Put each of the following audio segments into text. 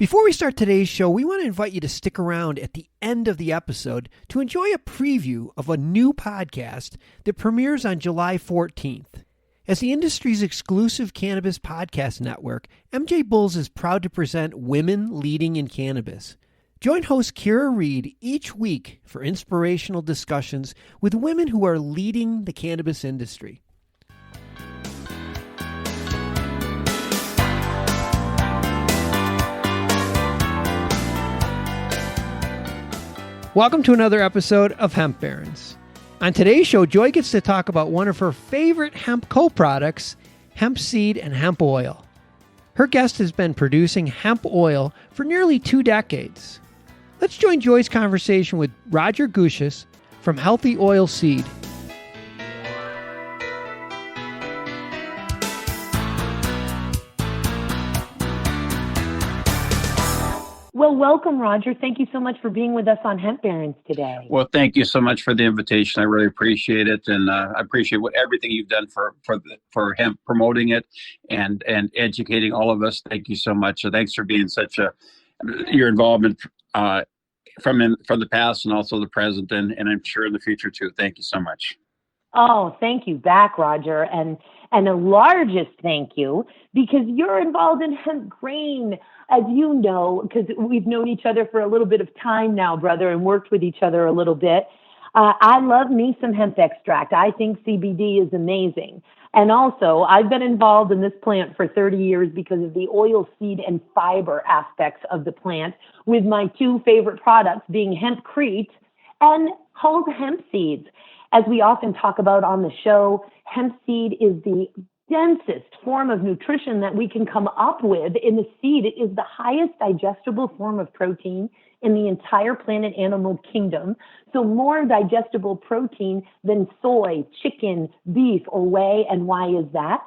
Before we start today's show, we want to invite you to stick around at the end of the episode to enjoy a preview of a new podcast that premieres on July 14th. As the industry's exclusive cannabis podcast network, MJBulls is proud to present Women Leading in Cannabis. Join host Kira Reed each week for inspirational discussions with women who are leading the cannabis industry. Welcome to another episode of Hemp Barons. On today's show, Joy gets to talk about one of her favorite hemp co-products, hemp seed and hemp oil. Her guest has been producing hemp oil for nearly 2 decades. Let's join Joy's conversation with Roger Gussiaas from Healthy OilSeed. Well, welcome, Roger. Thank you so much for being with us on Hemp Barons today. Well, thank you so much for the invitation. I really appreciate it, and I appreciate everything you've done for hemp, promoting it and educating all of us. Thank you so much. So thanks for being your involvement from the past and also the present, and I'm sure in the future too. Thank you so much. Oh, thank you back, Roger, and the largest thank you because you're involved in hemp grain. As you know, because we've known each other for a little bit of time now, brother, and worked with each other a little bit. I love me some hemp extract. I think CBD is amazing. And also, I've been involved in this plant for 30 years because of the oil seed and fiber aspects of the plant, with my 2 favorite products being hempcrete and whole hemp seeds. As we often talk about on the show, hemp seed is the densest form of nutrition that we can come up with in the seed. It is the highest digestible form of protein in the entire planet animal kingdom. So more digestible protein than soy, chicken, beef, or whey. And why is that?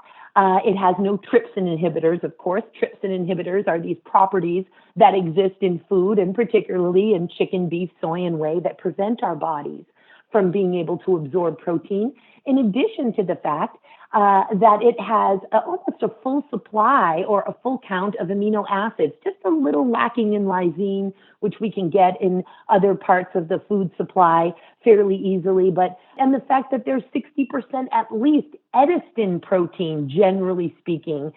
It has no trypsin inhibitors, of course. Trypsin inhibitors are these properties that exist in food, and particularly in chicken, beef, soy, and whey, that prevent our bodies from being able to absorb protein, in addition to the fact that it has almost a full supply or a full count of amino acids, just a little lacking in lysine, which we can get in other parts of the food supply fairly easily. And the fact that there's 60% at least edistin protein, generally speaking,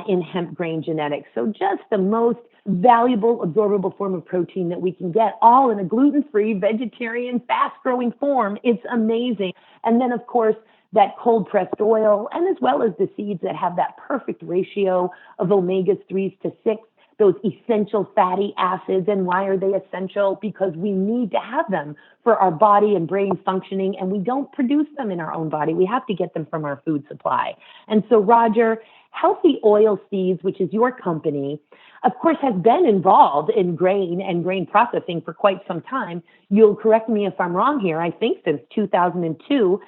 in hemp grain genetics. So just the most valuable, absorbable form of protein that we can get, all in a gluten-free, vegetarian, fast-growing form. It's amazing. And then, of course, that cold-pressed oil, and as well as the seeds that have that perfect ratio of omega-3s to 6, those essential fatty acids. And why are they essential? Because we need to have them for our body and brain functioning, and we don't produce them in our own body. We have to get them from our food supply. And so, Roger, Healthy OilSeeds, which is your company, of course, has been involved in grain and grain processing for quite some time. You'll correct me if I'm wrong here. I think since 2002,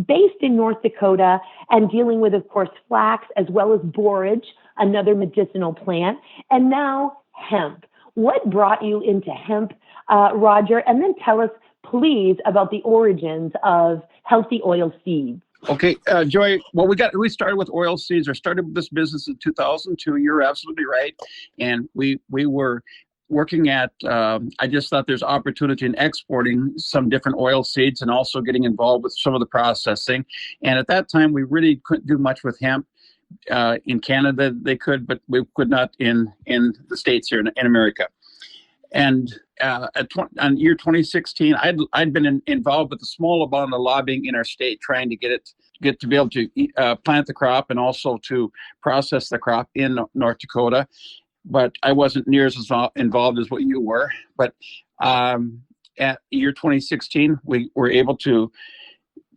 based in North Dakota, and dealing with, of course, flax as well as borage, another medicinal plant, and now hemp. What brought you into hemp, Roger? And then tell us, please, about the origins of Healthy OilSeed. Okay, Joy, well, we started with oilseeds, or started this business in 2002. You're absolutely right. And we were working at, I just thought there's opportunity in exporting some different oil seeds and also getting involved with some of the processing. And at that time, we really couldn't do much with hemp. In Canada, they could, but we could not in the States here in America. And in year 2016, I'd been involved with a small amount of lobbying in our state, trying to get to be able to plant the crop and also to process the crop in North Dakota. But I wasn't near as involved as what you were. But at year 2016, we were able to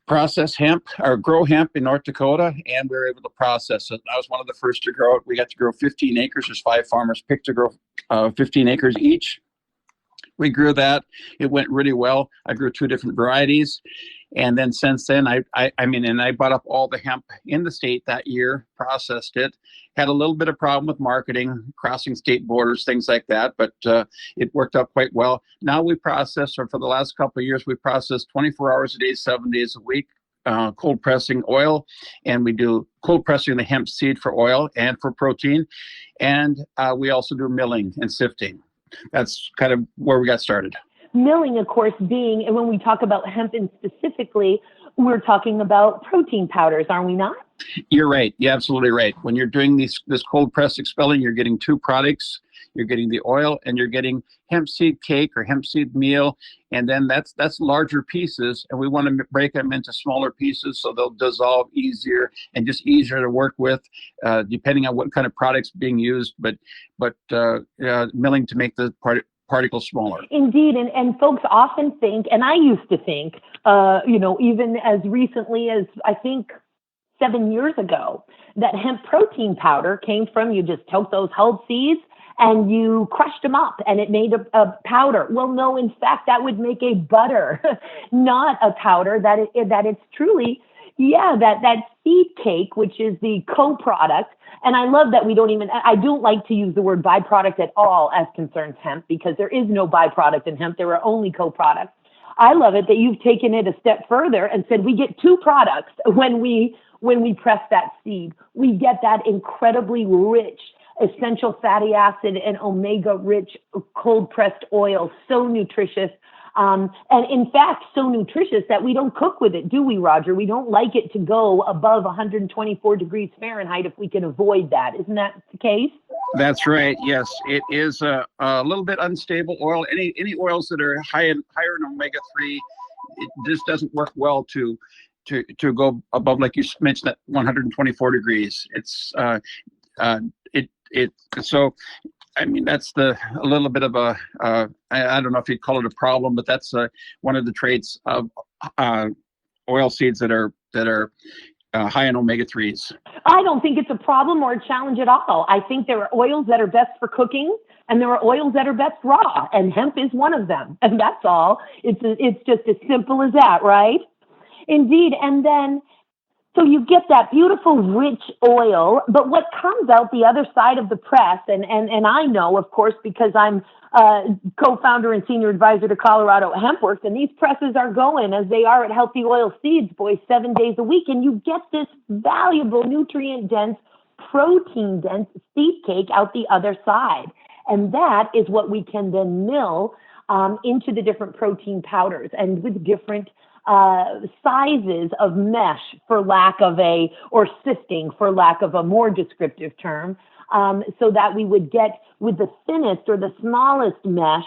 process hemp or grow hemp in North Dakota, and we were able to process it. I was one of the first to grow it. We got to grow 15 acres. There's 5 farmers picked to grow 15 acres each. We grew that. It went really well. I grew 2 different varieties. And then since then, I bought up all the hemp in the state that year, processed it, had a little bit of problem with marketing, crossing state borders, things like that, but it worked out quite well. Now we process, or for the last couple of years, we process 24 hours a day, 7 days a week, cold pressing oil, and we do cold pressing the hemp seed for oil and for protein. And we also do milling and sifting. That's kind of where we got started. Milling, of course, being, and when we talk about hemp and specifically, we're talking about protein powders, are we not? You're right. You're absolutely right. When you're doing this cold press expelling, you're getting two products. You're getting the oil and you're getting hemp seed cake or hemp seed meal. And then that's larger pieces. And we want to break them into smaller pieces so they'll dissolve easier and just easier to work with, depending on what kind of product's being used. But milling to make the particles smaller. Indeed. And folks often think, and I used to think, even as recently as I think 7 years ago, that hemp protein powder came from, you just took those hulled seeds and you crushed them up and it made a powder. Well, no, in fact, that would make a butter, not a powder. That it's truly, that seed cake, which is the co-product. And I love that I don't like to use the word byproduct at all as concerns hemp, because there is no byproduct in hemp. There are only co-products. I love it that you've taken it a step further and said we get two products when we press that seed. We get that incredibly rich essential fatty acid and omega-rich cold-pressed oil, so nutritious. And in fact, so nutritious that we don't cook with it, do we, Roger? We don't like it to go above 124 degrees Fahrenheit if we can avoid that. Isn't that the case? That's right. Yes, it is a little bit unstable oil. Any oils that are higher in omega-3, it just doesn't work well to go above, like you mentioned, that 124 degrees. It's so. I mean, that's a little bit of a, I don't know if you'd call it a problem, but that's one of the traits of oil seeds that are high in omega-3s. I don't think it's a problem or a challenge at all. I think there are oils that are best for cooking and there are oils that are best raw, and hemp is one of them. And that's all. It's just as simple as that, right? Indeed. And then, so you get that beautiful, rich oil, but what comes out the other side of the press, and I know, of course, because I'm co-founder and senior advisor to Colorado HempWorks, and these presses are going, as they are at Healthy OilSeeds, boys, 7 days a week, and you get this valuable, nutrient-dense, protein-dense seed cake out the other side. And that is what we can then mill into the different protein powders, and with different sizes of mesh, or sifting, for lack of a more descriptive term, so that we would get, with the thinnest or the smallest mesh,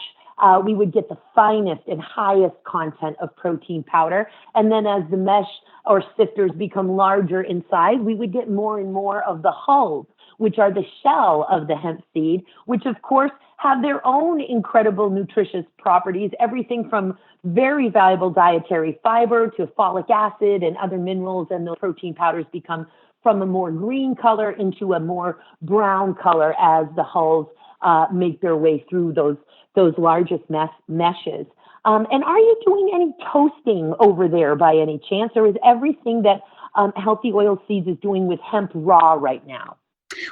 we would get the finest and highest content of protein powder. And then as the mesh or sifters become larger in size, we would get more and more of the hulls, which are the shell of the hemp seed, which of course have their own incredible nutritious properties, everything from very valuable dietary fiber to folic acid and other minerals, and the protein powders become from a more green color into a more brown color as the hulls make their way through those largest meshes. And are you doing any toasting over there by any chance, or is everything that Healthy OilSeeds is doing with hemp raw right now?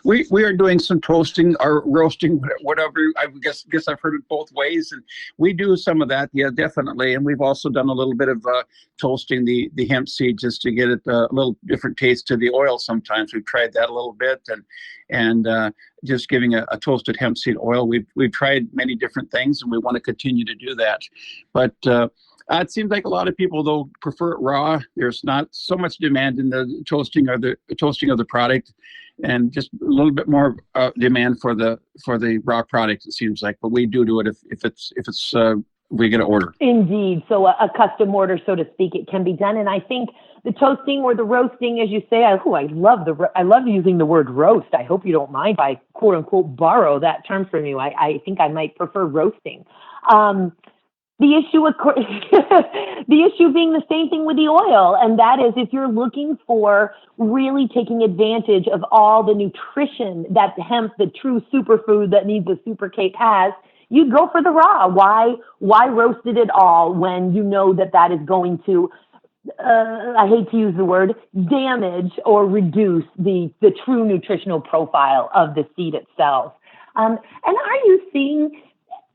We are doing some toasting or roasting, whatever. I guess I've heard it both ways, and we do some of that. Yeah, definitely. And we've also done a little bit of toasting the hemp seed just to get it a little different taste to the oil. Sometimes we've tried that a little bit, and just giving a toasted hemp seed oil. We've tried many different things, and we want to continue to do that. But it seems like a lot of people, though, prefer it raw. There's not so much demand in the toasting of the product, and just a little bit more demand for the raw product, it seems like. But we do it if we get an order. Indeed. So a custom order, so to speak, it can be done. And I think the toasting or the roasting, as you say, I love using the word roast. I hope you don't mind if I quote unquote borrow that term from you. I think I might prefer roasting. The issue being the same thing with the oil, and that is if you're looking for really taking advantage of all the nutrition that hemp, the true superfood that needs a super cake, has, you go for the raw. Why roast it at all when you know that is going to, I hate to use the word, damage or reduce the true nutritional profile of the seed itself? And are you seeing,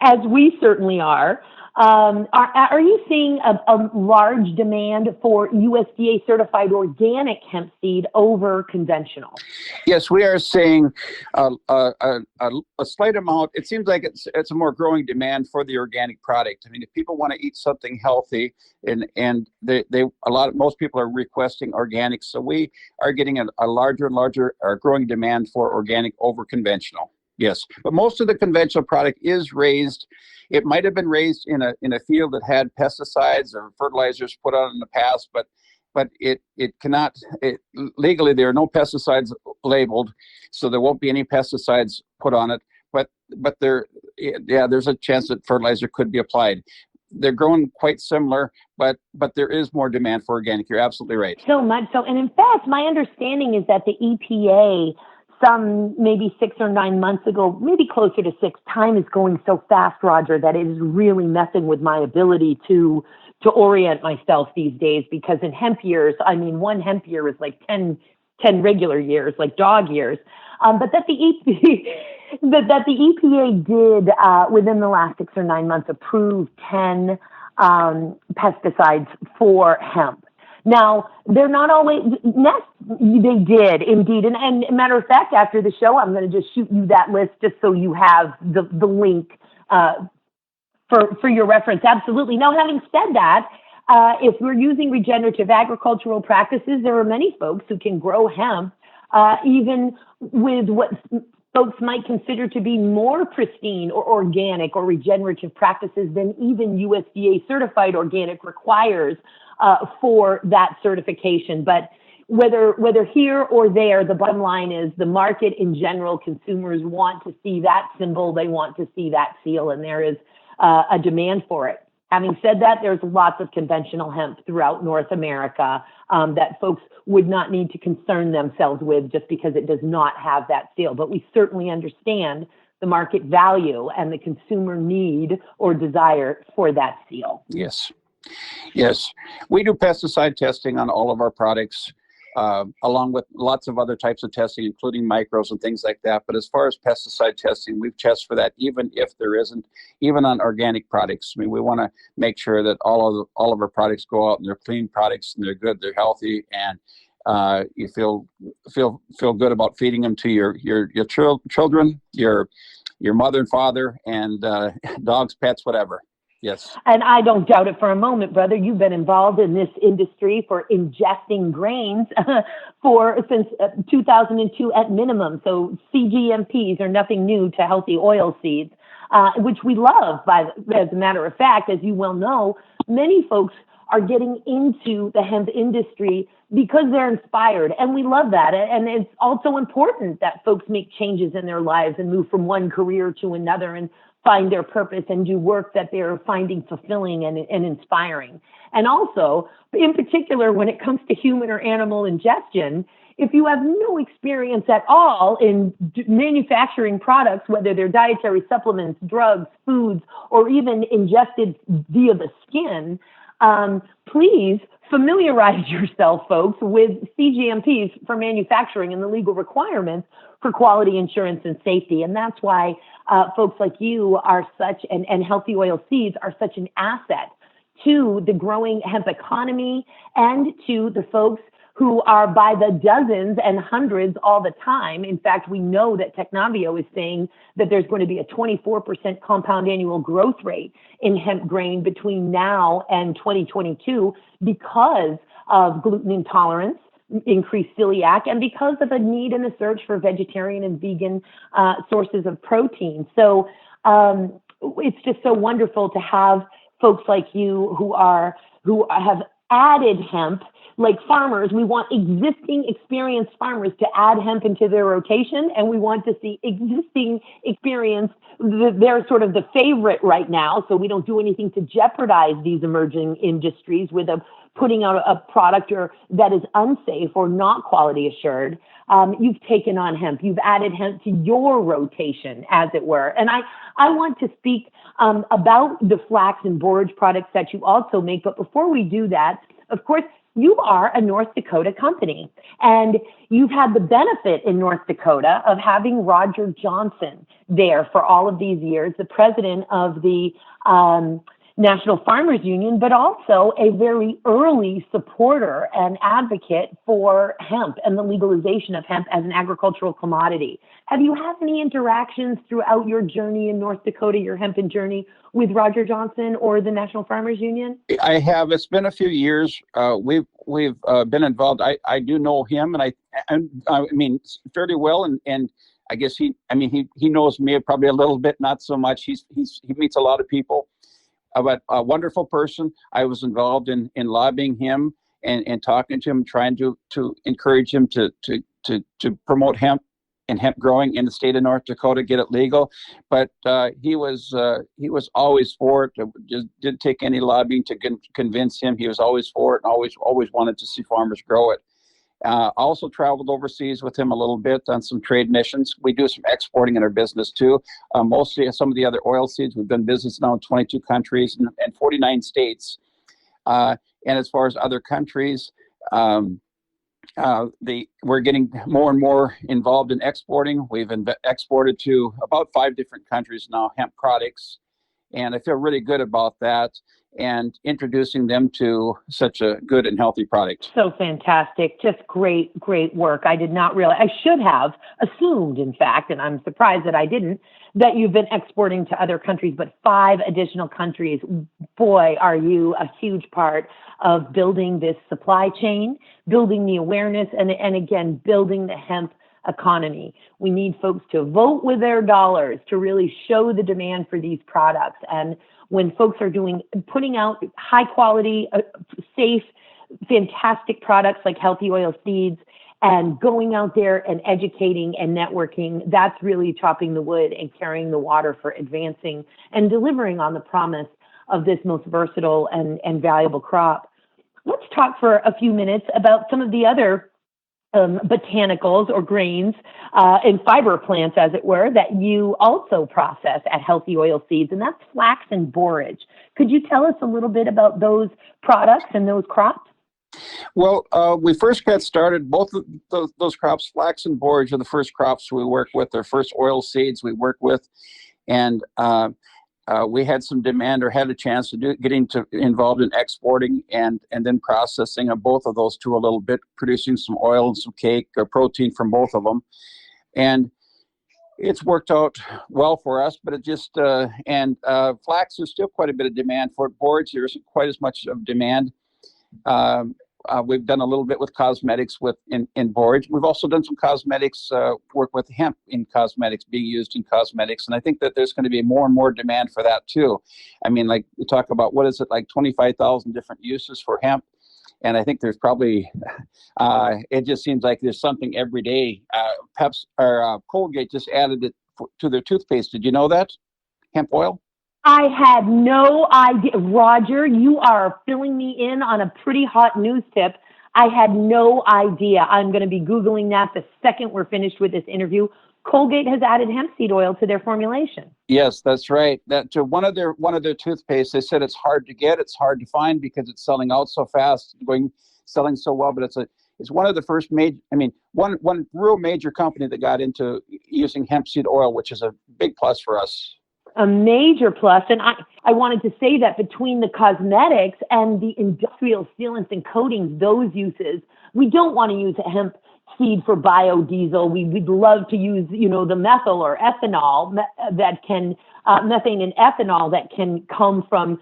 as we certainly are, Are you seeing a large demand for USDA certified organic hemp seed over conventional? Yes, we are seeing a slight amount. It seems like it's a more growing demand for the organic product. I mean, if people want to eat something healthy, and most people are requesting organic, so we are getting a larger and larger growing demand for organic over conventional. Yes, but most of the conventional product is raised. It might have been raised in a field that had pesticides or fertilizers put on in the past, but it cannot, legally there are no pesticides labeled, so there won't be any pesticides put on it. But there's a chance that fertilizer could be applied. They're growing quite similar, but there is more demand for organic. You're absolutely right. So much so, and in fact, my understanding is that the EPA, some maybe 6 or 9 months ago, maybe closer to 6, time is going so fast, Roger, that it is really messing with my ability to orient myself these days, because in hemp years, I mean, one hemp year is like 10 regular years, like dog years. But that the EPA did, within the last 6 or 9 months, approve 10 pesticides for hemp. Now, they're not always, they did indeed. And matter of fact, after the show, I'm going to just shoot you that list just so you have the link for your reference. Absolutely. Now, having said that, if we're using regenerative agricultural practices, there are many folks who can grow hemp, even with what folks might consider to be more pristine or organic or regenerative practices than even USDA certified organic requires for that certification. But whether here or there, the bottom line is the market in general, consumers want to see that symbol, they want to see that seal, and there is a demand for it. Having said that, there's lots of conventional hemp throughout North America that folks would not need to concern themselves with just because it does not have that seal. But we certainly understand the market value and the consumer need or desire for that seal. Yes. We do pesticide testing on all of our products, along with lots of other types of testing, including micros and things like that. But as far as pesticide testing, we've tested for that, even if there isn't, even on organic products. I mean, we want to make sure that all of our products go out and they're clean products and they're good, they're healthy, and you feel good about feeding them to your children, your mother and father, and dogs, pets, whatever. Yes. And I don't doubt it for a moment, brother. You've been involved in this industry for ingesting grains since 2002 at minimum. So CGMPs are nothing new to Healthy OilSeeds, which we love. As a matter of fact, as you well know, many folks are getting into the hemp industry because they're inspired, and we love that. And it's also important that folks make changes in their lives and move from one career to another and find their purpose and do work that they're finding fulfilling and inspiring. And also, in particular, when it comes to human or animal ingestion, if you have no experience at all in manufacturing products, whether they're dietary supplements, drugs, foods, or even ingested via the skin, please familiarize yourself, folks, with CGMPs for manufacturing and the legal requirements for quality assurance and safety. And that's why folks like you are such, and Healthy OilSeeds are such an asset to the growing hemp economy and to the folks who are by the dozens and hundreds all the time. In fact, we know that Technavio is saying that there's going to be a 24% compound annual growth rate in hemp grain between now and 2022 because of gluten intolerance, increased celiac, and because of a need and a search for vegetarian and vegan sources of protein. So it's just so wonderful to have folks like you who have added hemp. Like farmers, we want existing experienced farmers to add hemp into their rotation, and we want to see existing experienced, they're sort of the favorite right now, so we don't do anything to jeopardize these emerging industries with putting out a product that is unsafe or not quality assured. You've taken on hemp. You've added hemp to your rotation, as it were. And I want to speak about the flax and borage products that you also make. But before we do that, of course, you are a North Dakota company, and you've had the benefit in North Dakota of having Roger Johnson there for all of these years, the president of the National Farmers Union, but also a very early supporter and advocate for hemp and the legalization of hemp as an agricultural commodity. Have you had any interactions throughout your journey in North Dakota, your hemping journey, with Roger Johnson or the National Farmers Union? I have. It's been a few years. We've been involved. I do know him, and I mean fairly well, and I guess he knows me probably a little bit, not so much. He meets a lot of people. But a wonderful person. I was involved in lobbying him and talking to him, trying to encourage him to promote hemp and hemp growing in the state of North Dakota, get it legal. But he was always for it. It just didn't take any lobbying to convince him. He was always for it and always wanted to see farmers grow it. Also traveled overseas with him a little bit on some trade missions. We do some exporting in our business too. Mostly some of the other oil seeds. We've done business now in 22 countries and 49 states. And as far as other countries, we're getting more and more involved in exporting. We've exported to about 5 different countries now, hemp products. And I feel really good about that and introducing them to such a good and healthy product. So fantastic. Just great work. I did not realize, I should have assumed, in fact, and I'm surprised that I didn't, that you've been exporting to other countries, but 5 additional countries. Boy, are you a huge part of building this supply chain, building the awareness, and again, building the hemp economy. We need folks to vote with their dollars to really show the demand for these products. And when folks are putting out high quality, safe, fantastic products like Healthy OilSeeds and going out there and educating and networking, that's really chopping the wood and carrying the water for advancing and delivering on the promise of this most versatile and valuable crop. Let's talk for a few minutes about some of the other botanicals or grains and fiber plants, as it were, that you also process at Healthy OilSeeds, and that's flax and borage. Could you tell us a little bit about those products and those crops? Well, we first got started, both of those crops, flax and borage, are the first crops we work with, the first oil seeds we work with, and we had some demand or had a chance to getting involved in exporting and then processing of both of those two a little bit, producing some oil and some cake or protein from both of them. And it's worked out well for us, but it just, flax, there's still quite a bit of demand for it. Borage, there isn't quite as much of demand. We've done a little bit with cosmetics in borage. We've also done some cosmetics work with hemp in cosmetics, being used in cosmetics. And I think that there's going to be more and more demand for that too. I mean, like we talk about, what is it, like 25,000 different uses for hemp. And I think there's probably, it just seems like there's something every day. Colgate just added it to their toothpaste. Did you know that? Hemp oil? I had no idea. Roger, you are filling me in on a pretty hot news tip. I had no idea. I'm going to be Googling that the second we're finished with this interview. Colgate has added hemp-seed oil to their formulation. Yes, that's right. That to one of their toothpastes, they said it's hard to get, it's hard to find because it's selling out so fast, selling so well. But it's one of the first one real major company that got into using hemp-seed oil, which is a big plus for us. A major plus. And I wanted to say that between the cosmetics and the industrial sealants and coatings, those uses, we don't want to use hemp seed for biodiesel. We'd love to use, the methyl or ethanol that can, methane and ethanol that can come from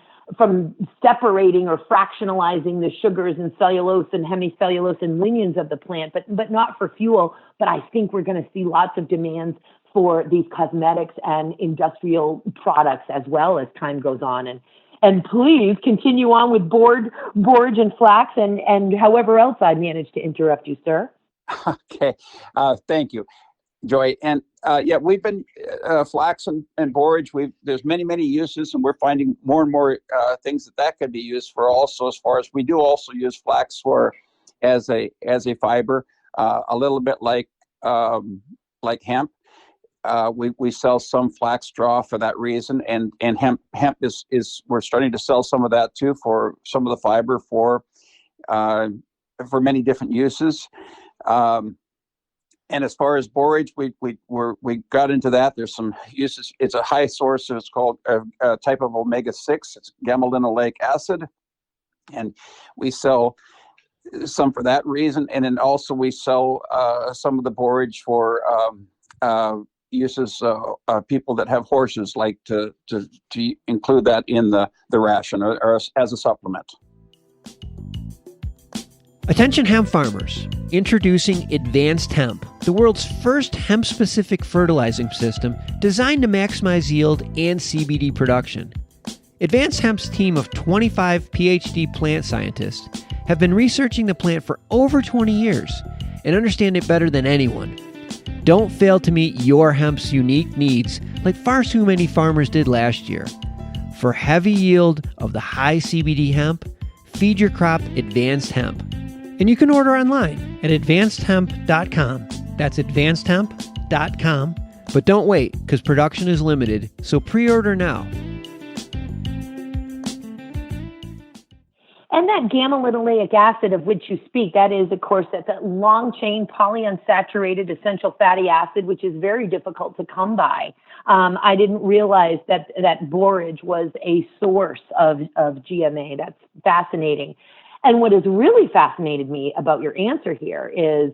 separating or fractionalizing the sugars and cellulose and hemicellulose and lignans of the plant, but not for fuel. But I think we're going to see lots of demands for these cosmetics and industrial products as well as time goes on. And please continue on with borage and flax and however else I managed to interrupt you, sir. Okay. Thank you, Joy. And we've been flax and borage. There's many uses, and we're finding more and more things that could be used for. Also, as far as we do also use flax as a fiber, a little bit like hemp. We sell some flax straw for that reason, and hemp is we're starting to sell some of that too for some of the fiber for many different uses. And as far as borage, we got into that. There's some uses. It's a high source. It's called a type of omega-6. It's gamma-linolenic acid, and we sell some for that reason. And then also we sell some of the borage for uses. People that have horses like to include that in the ration or as a supplement. Attention hemp farmers, introducing Advanced Hemp, the world's first hemp-specific fertilizing system designed to maximize yield and CBD production. Advanced Hemp's team of 25 PhD plant scientists have been researching the plant for over 20 years and understand it better than anyone. Don't fail to meet your hemp's unique needs like far too many farmers did last year. For heavy yield of the high CBD hemp, feed your crop Advanced Hemp. And you can order online at advancedhemp.com. That's advancedhemp.com. But don't wait, because production is limited, so pre-order now. And that gamma-linolenic acid of which you speak, that is, of course, that's a long-chain polyunsaturated essential fatty acid, which is very difficult to come by. I didn't realize that borage was a source of GMA. That's fascinating. And what has really fascinated me about your answer here is,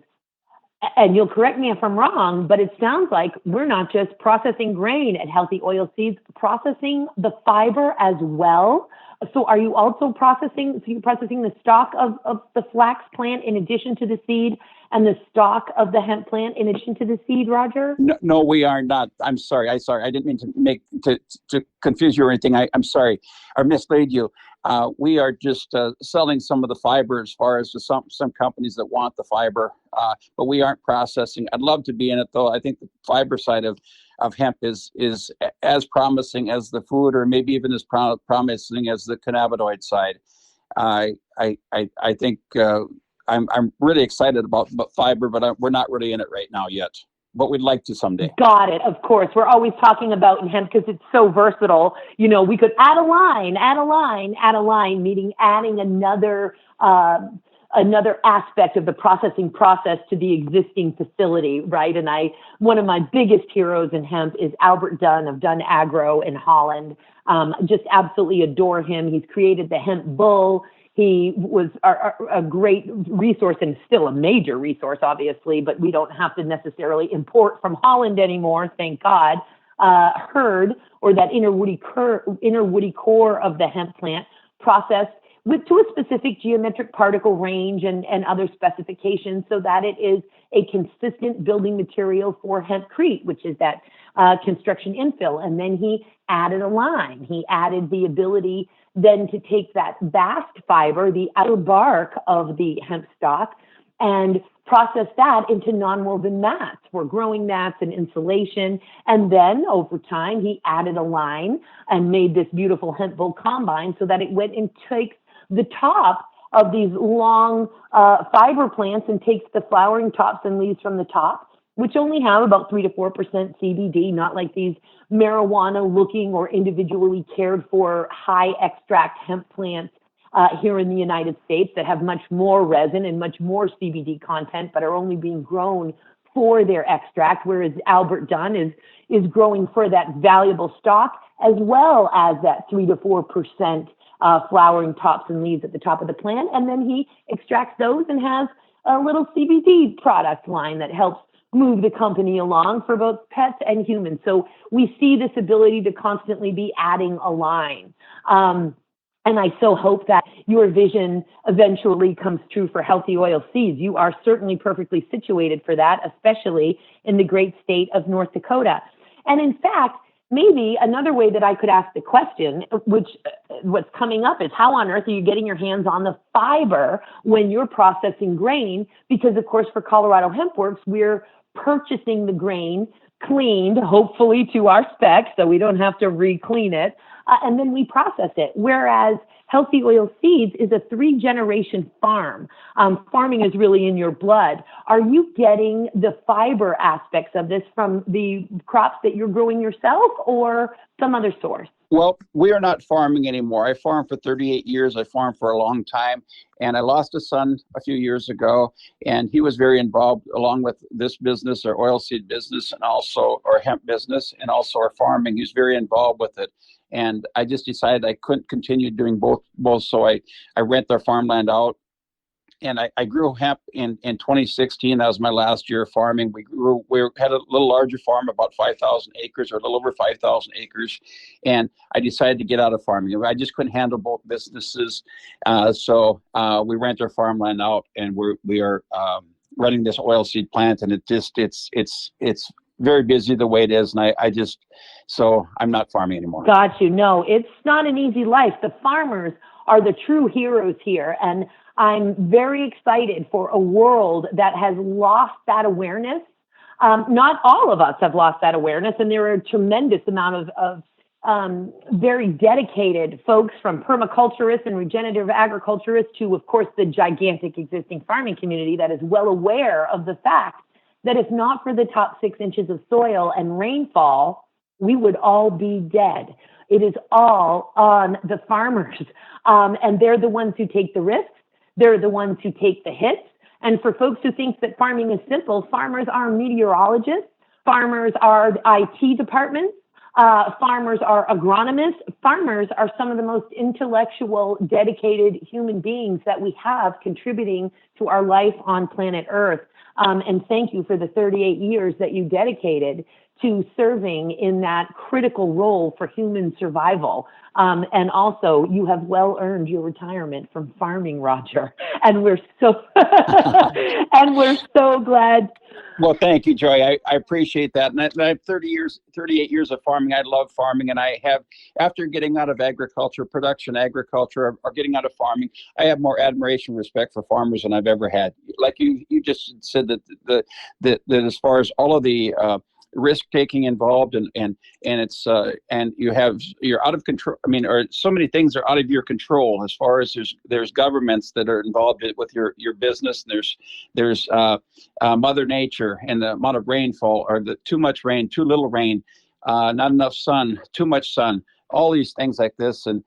and you'll correct me if I'm wrong, but it sounds like we're not just processing grain at Healthy OilSeeds, processing the fiber as well. So are you also processing the stalk of the flax plant in addition to the seed, and the stalk of the hemp plant in addition to the seed, Roger? No, we are not. I'm sorry. I didn't mean to confuse you or anything. I'm sorry, or mislead you. We are just selling some of the fiber as far as to some companies that want the fiber, but we aren't processing. I'd love to be in it, though. I think the fiber side of hemp is as promising as the food, or maybe even as promising as the cannabinoid side. I think I'm really excited about fiber, but we're not really in it right now yet. But we'd like to someday. Got it. Of course. We're always talking about in hemp because it's so versatile. You know, we could add a line, meaning adding another aspect of the processing process to the existing facility, right? And one of my biggest heroes in hemp is Albert Dunn of Dunn Agro in Holland. Just absolutely adore him. He's created the Hemp-Bull. He was a great resource and still a major resource, obviously, but we don't have to necessarily import from Holland anymore, thank God. Hurd, or that inner woody core of the hemp plant, processed to a specific geometric particle range and other specifications so that it is a consistent building material for hempcrete, which is that construction infill. And then he added a line. He added the ability then to take that bast fiber, the outer bark of the hemp stalk, and process that into non-woven mats for growing mats and insulation. And then over time, he added a line and made this beautiful hemp-bull combine so that it went and takes the top of these long fiber plants and takes the flowering tops and leaves from the top, which only have about 3 to 4% CBD, not like these marijuana-looking or individually cared for high extract hemp plants here in the United States that have much more resin and much more CBD content, but are only being grown for their extract, whereas Albert Dunn is growing for that valuable stock, as well as that 3 to 4% flowering tops and leaves at the top of the plant. And then he extracts those and has a little CBD product line that helps move the company along for both pets and humans. So we see this ability to constantly be adding a line. And I so hope that your vision eventually comes true for Healthy OilSeeds. You are certainly perfectly situated for that, especially in the great state of North Dakota. And in fact, maybe another way that I could ask the question, which what's coming up, is how on earth are you getting your hands on the fiber when you're processing grain? Because, of course, for Colorado Hemp Works, we're purchasing the grain cleaned, hopefully to our specs, so we don't have to re-clean it, and then we process it. Whereas Healthy OilSeeds is a 3-generation farm. Farming is really in your blood. Are you getting the fiber aspects of this from the crops that you're growing yourself or some other source? Well, we are not farming anymore. I farmed for 38 years. I farmed for a long time, and I lost a son a few years ago, and he was very involved along with this business, our oilseed business, and also our hemp business, and also our farming. He was very involved with it. And I just decided I couldn't continue doing both. So I rent our farmland out. And I grew hemp in 2016. That was my last year of farming. We had a little larger farm, about 5,000 acres, or a little over 5,000 acres. And I decided to get out of farming. I just couldn't handle both businesses. So we rent our farmland out, and we are running this oilseed plant. And it's very busy the way it is. And so I'm not farming anymore. Got you. No, it's not an easy life. The farmers are the true heroes here. And I'm very excited for a world that has lost that awareness. Not all of us have lost that awareness, and there are a tremendous amount of very dedicated folks, from permaculturists and regenerative agriculturists to, of course, the gigantic existing farming community that is well aware of the fact that if not for the top 6 inches of soil and rainfall, we would all be dead. It is all on the farmers, and they're the ones who take the risks. They're the ones who take the hits. And for folks who think that farming is simple, farmers are meteorologists, farmers are IT departments, farmers are agronomists. Farmers are some of the most intellectual, dedicated human beings that we have contributing to our life on planet Earth. And thank you for the 38 years that you dedicated to serving in that critical role for human survival. And also, you have well earned your retirement from farming, Roger. And we're so glad. Well, thank you, Joy. I appreciate that. And I have 38 years of farming. I love farming. And I have, after getting out of agriculture, production agriculture, or getting out of farming, I have more admiration and respect for farmers than I've ever had. Like you just said that that as far as all of the risk taking involved and it's and you're out of control. I mean, or so many things are out of your control, as far as there's governments that are involved with your business, and there's Mother Nature and the amount of rainfall, or the too much rain, too little rain, not enough sun, too much sun, all these things like this. And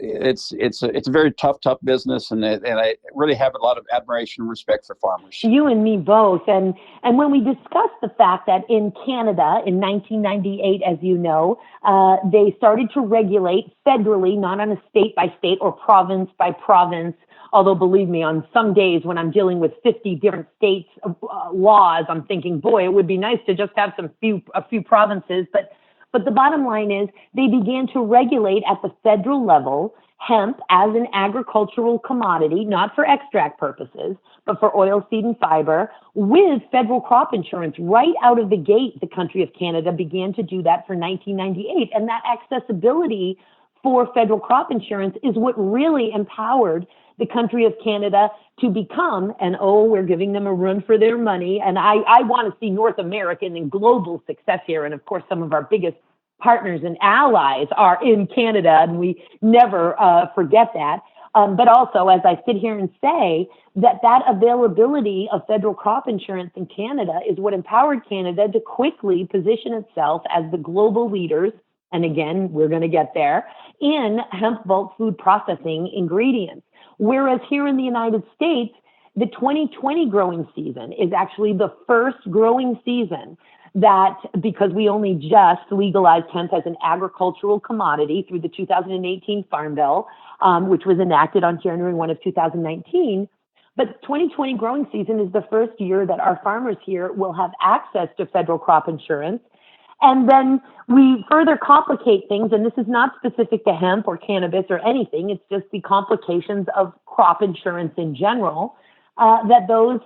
it's a very tough business, and I really have a lot of admiration and respect for farmers. You and me both. And when we discussed the fact that in Canada in 1998, as you know, they started to regulate federally, not on a state by state or province by province. Although, believe me, on some days when I'm dealing with 50 different states' laws, I'm thinking, boy, it would be nice to just have a few provinces. But the bottom line is they began to regulate at the federal level hemp as an agricultural commodity, not for extract purposes, but for oilseed and fiber, with federal crop insurance. Right out of the gate, the country of Canada began to do that for 1998. And that accessibility for federal crop insurance is what really empowered the country of Canada to become, and we're giving them a run for their money. And I want to see North American and global success here. And of course, some of our biggest partners and allies are in Canada, and we never forget that. But also, as I sit here and say, that availability of federal crop insurance in Canada is what empowered Canada to quickly position itself as the global leaders, and again, we're going to get there, in hemp bulk food processing ingredients. Whereas here in the United States, the 2020 growing season is actually the first growing season that, because we only just legalized hemp as an agricultural commodity through the 2018 Farm Bill, which was enacted on January 1 of 2019. But 2020 growing season is the first year that our farmers here will have access to federal crop insurance. And then we further complicate things, and this is not specific to hemp or cannabis or anything, it's just the complications of crop insurance in general, that those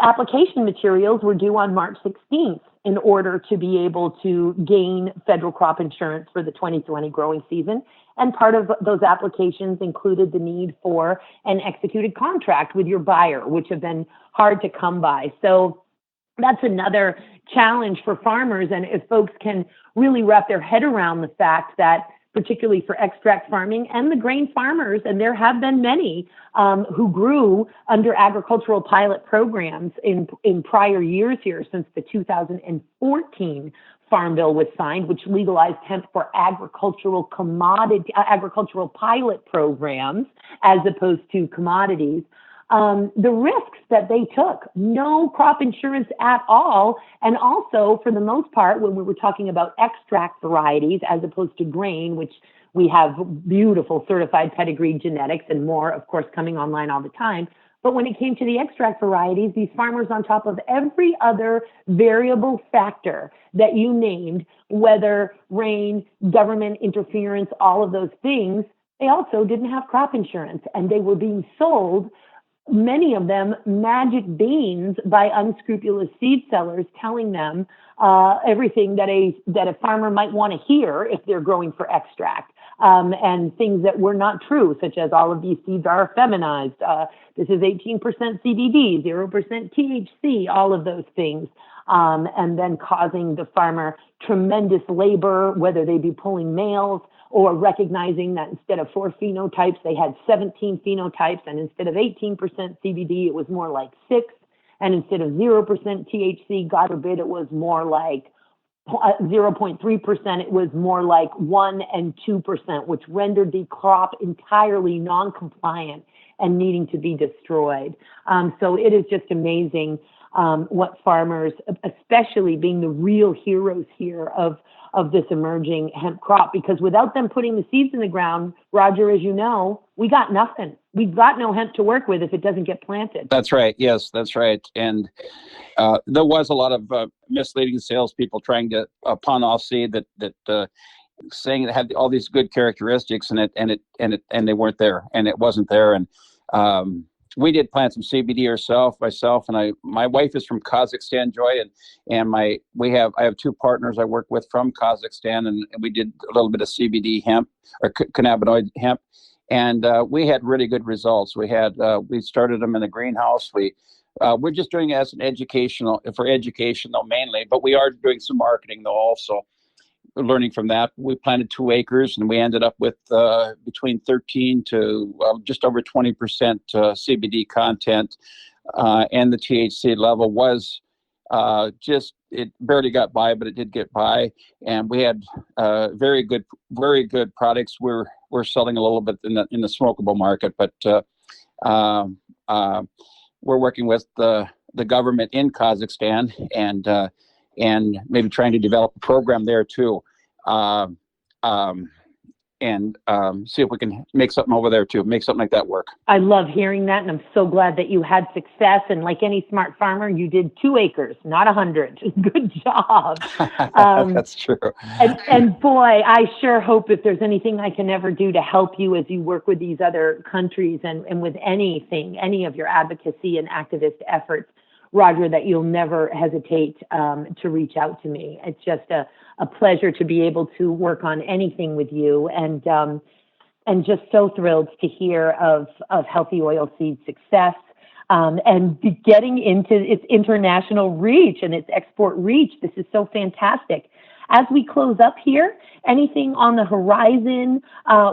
application materials were due on March 16th in order to be able to gain federal crop insurance for the 2020 growing season. And part of those applications included the need for an executed contract with your buyer, which have been hard to come by. So that's another challenge for farmers. And if folks can really wrap their head around the fact that particularly for extract farming, and the grain farmers, and there have been many who grew under agricultural pilot programs in prior years here since the 2014 Farm Bill was signed, which legalized hemp for agricultural pilot programs as opposed to commodities. The risks that they took, no crop insurance at all. And also, for the most part, when we were talking about extract varieties as opposed to grain, which we have beautiful certified pedigree genetics and more, of course, coming online all the time. But when it came to the extract varieties, these farmers, on top of every other variable factor that you named, weather, rain, government interference, all of those things, they also didn't have crop insurance, and they were being sold, many of them, magic beans by unscrupulous seed sellers, telling them everything that a farmer might want to hear if they're growing for extract, and things that were not true, such as all of these seeds are feminized. This is 18% CBD, 0% THC, all of those things, and then causing the farmer tremendous labor, whether they be pulling males or recognizing that instead of 4 phenotypes, they had 17 phenotypes, and instead of 18% CBD, it was more like 6, and instead of 0% THC, God forbid, it was more like 0.3%, it was more like 1 and 2%, which rendered the crop entirely non-compliant and needing to be destroyed. So it is just amazing what farmers, especially being the real heroes here of this emerging hemp crop, because without them putting the seeds in the ground, Roger, as you know, we got nothing. We've got no hemp to work with if it doesn't get planted. That's right. Yes, that's right. And there was a lot of misleading salespeople trying to pawn off seed that saying it had all these good characteristics, and they weren't there, and it wasn't there. And we did plant some CBD myself, and my wife is from Kazakhstan, Joy, and I have 2 partners I work with from Kazakhstan, and we did a little bit of CBD hemp or cannabinoid hemp, and we had really good results. We started them in the greenhouse. We're just doing it as an educational mainly, but we are doing some marketing though also. Learning from that, we planted 2 acres, and we ended up with between 13 to just over 20% CBD content, and the THC level was it barely got by, but it did get by, and we had very good products. We're selling a little bit in the smokable market, but we're working with the government in Kazakhstan and maybe trying to develop a program there too, and see if we can make something over there too, make something like that work. I love hearing that, and I'm so glad that you had success. And like any smart farmer, you did 2 acres, not 100. Good job. That's true. And boy, I sure hope if there's anything I can ever do to help you as you work with these other countries and with any of your advocacy and activist efforts, Roger, that you'll never hesitate to reach out to me. It's just a pleasure to be able to work on anything with you, and just so thrilled to hear of Healthy OilSeed success, and getting into its international reach and its export reach. This is so fantastic. As we close up here, anything on the horizon,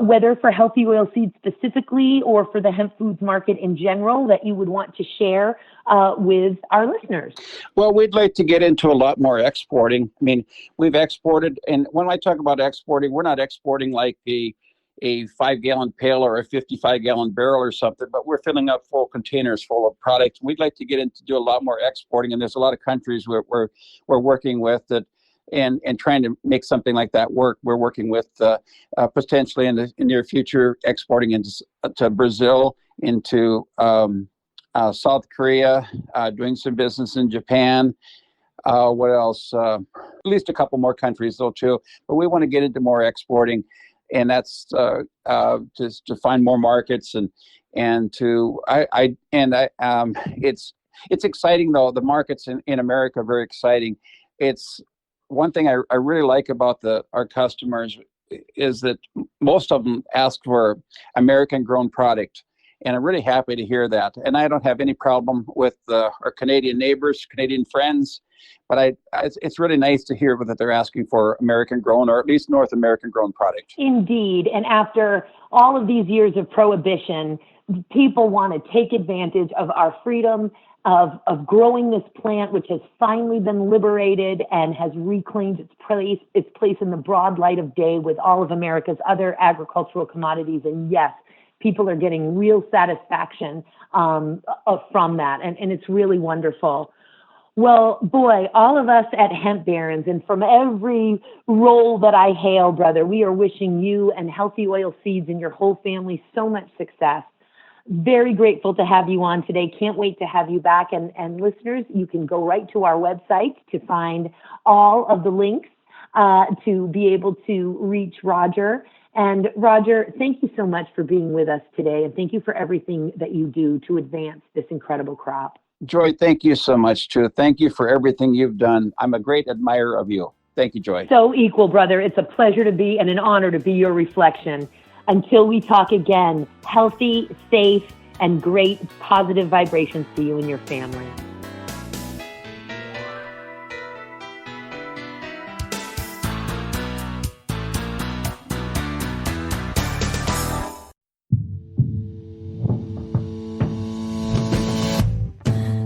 whether for Healthy OilSeed specifically or for the hemp foods market in general, that you would want to share with our listeners? Well, we'd like to get into a lot more exporting. I mean, we've exported, and when I talk about exporting, we're not exporting like a 5-gallon pail or a 55-gallon barrel or something, but we're filling up full containers full of product. We'd like to get into do a lot more exporting, and there's a lot of countries we're working with that. And trying to make something like that work. We're working with potentially in the near future exporting to Brazil, into South Korea, doing some business in Japan. What else? At least a couple more countries though too. But we want to get into more exporting, and that's just to find more markets it's exciting though. The markets in America are very exciting. It's one thing I really like about our customers is that most of them ask for American grown product. And I'm really happy to hear that. And I don't have any problem with our Canadian neighbors, Canadian friends, but it's really nice to hear that they're asking for American-grown, or at least North American-grown product. Indeed. And after all of these years of prohibition, people want to take advantage of our freedom of growing this plant, which has finally been liberated and has reclaimed its place in the broad light of day with all of America's other agricultural commodities. And yes, people are getting real satisfaction from that. And it's really wonderful. Well, boy, all of us at Hemp Barons, and from every role that I hail, brother, we are wishing you and Healthy OilSeeds and your whole family so much success. Very grateful to have you on today. Can't wait to have you back. And listeners, you can go right to our website to find all of the links to be able to reach Roger. And Roger, thank you so much for being with us today. And thank you for everything that you do to advance this incredible crop. Joy, thank you so much, too. Thank you for everything you've done. I'm a great admirer of you. Thank you, Joy. So equal, brother. It's a pleasure to be and an honor to be your reflection. Until we talk again, healthy, safe, and great positive vibrations to you and your family.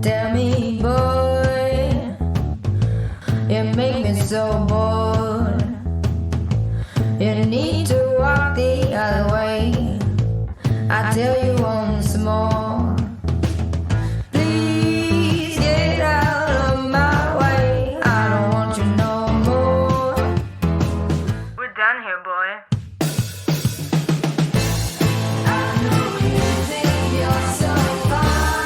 Tell me, boy, you make me so bored. You need to walk the other way. I tell you once more. Please get out of my way. I don't want you no more. We're done here, boy. I know you think you're so fine,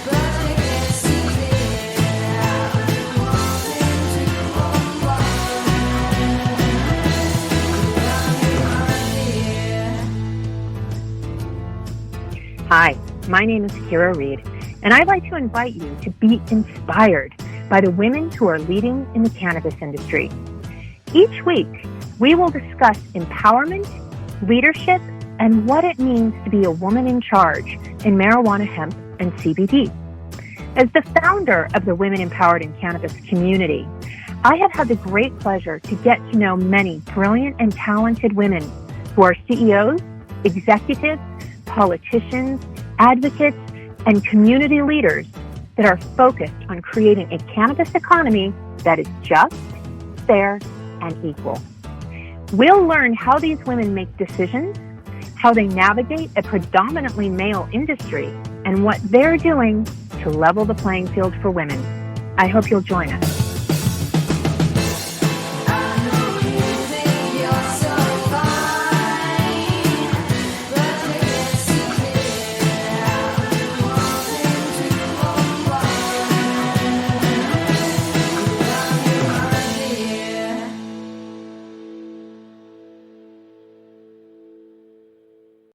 but you can't see it. I've been wanting to unwind. Hi, my name is Kira Reed, and I'd like to invite you to be inspired by the women who are leading in the cannabis industry. Each week, we will discuss empowerment, leadership, and what it means to be a woman in charge in marijuana, hemp, and CBD. As the founder of the Women Empowered in Cannabis community, I have had the great pleasure to get to know many brilliant and talented women who are CEOs, executives, politicians, advocates, and community leaders that are focused on creating a cannabis economy that is just, fair, and equal. We'll learn how these women make decisions, how they navigate a predominantly male industry, and what they're doing to level the playing field for women. I hope you'll join us.